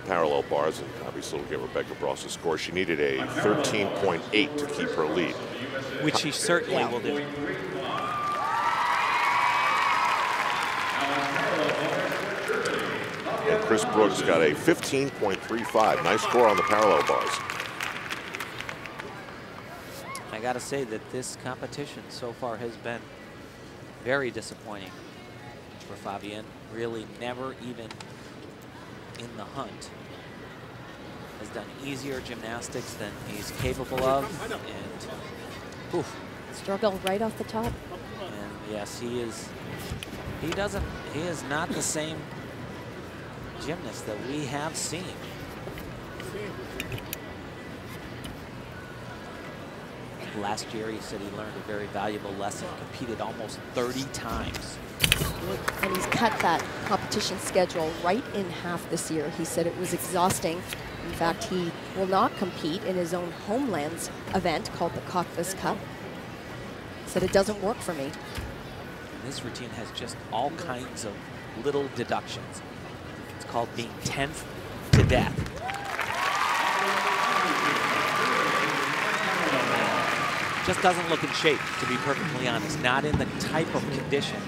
parallel bars, and obviously will get Rebecca Bross a score. She needed a 13.8 to keep her lead. Which she certainly will do. And Chris Brooks got a 15.35. Nice score on the parallel bars. I got to say that this competition so far has been very disappointing for Fabian. Really never even in the hunt. Has done easier gymnastics than he's capable of. And oof. Struggle right off the top. And yes, he is not the same gymnast that we have seen. Last year, he said he learned a very valuable lesson, competed almost 30 times. And he's cut that competition schedule right in half this year. He said it was exhausting. In fact, he will not compete in his own homeland's event called the Cockfist Cup. He said it doesn't work for me. And this routine has just all kinds of little deductions. It's called being 10th to death. Just doesn't look in shape, to be perfectly honest. Not in the type of condition